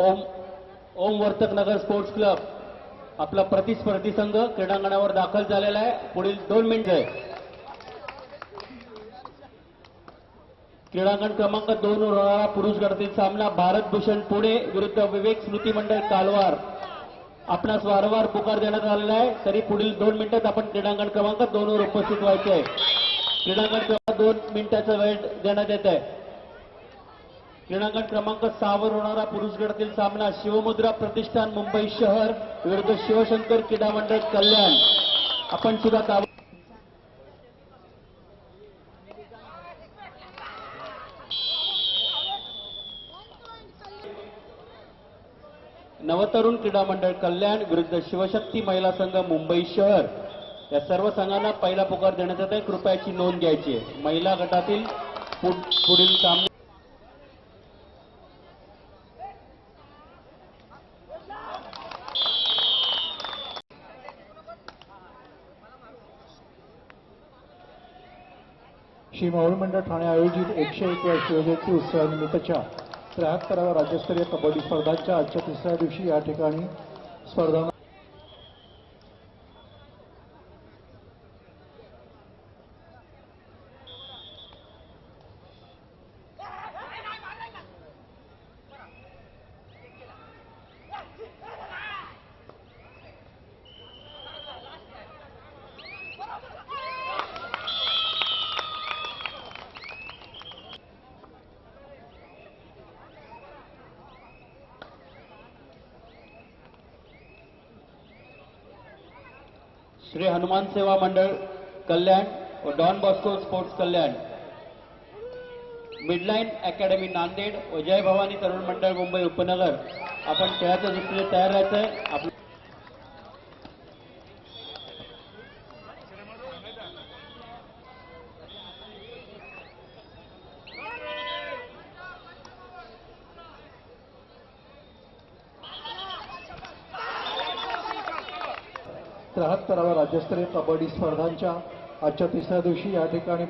ओम ओम वर्तक नगर sports club आपला प्रतिस्पर्धी संघ क्रीडांगणावर दाखल झालेला आहे. पुढील 2 मिनिट आहे. क्रीडांगण क्रमांक 2 वर होणारा पुरुष गटातील सामना भारत भूषण पुणे विरुद्ध विवेक स्मृती मंडळ कालवार. आपणास वारंवार पुकार देण्यात आलेला आहे, तरी पुढील 2 मिनिटात आपण क्रीडांगण क्रमांक 2 वर उपस्थित व्हायचे आहे. क्रीडांगण क्रमांक 2 मिनिटाचा वेळ देण्यात येत आहे. क्रीडांगण क्रमांक 6 वर होणारा पुरुष गटातील सामना शिवमुद्रा प्रतिष्ठान मुंबई शहर विरुद्ध शिवशंकर क्रीडा मंडळ कल्याण. आपण सुद्धा नवतरुण क्रीडा मंडळ कल्याण विरुद्ध शिवशक्ती महिला संघ मुंबई शहर या सर्व संघांना पहिला पुकार देण्यात येत आहे. कृपयाची नोंद घ्यायची आहे. महिला गटातील पुढील सामना श्री मावळ मंडळ ठाणे आयोजित 101 व्या शिवजयंती उत्सवानिमित्तच्या 73व्या राज्यस्तरीय कबड्डी स्पर्धांच्या आजच्या तिसऱ्या दिवशी या ठिकाणी स्पर्धा श्री हनुमान सेवा मंडळ कल्याण व डॉन बॉस्को स्पोर्ट्स कल्याण, मिडलाईन अकॅडमी नांदेड व जय भवानी तरुण मंडळ मुंबई उपनगर आपण खेळाच्या दृष्टीने तयार राहायचं आहे. व राज्यस्तरीय कबड्डी स्पर्धांच्या आजच्या तिसऱ्या दिवशी या ठिकाणी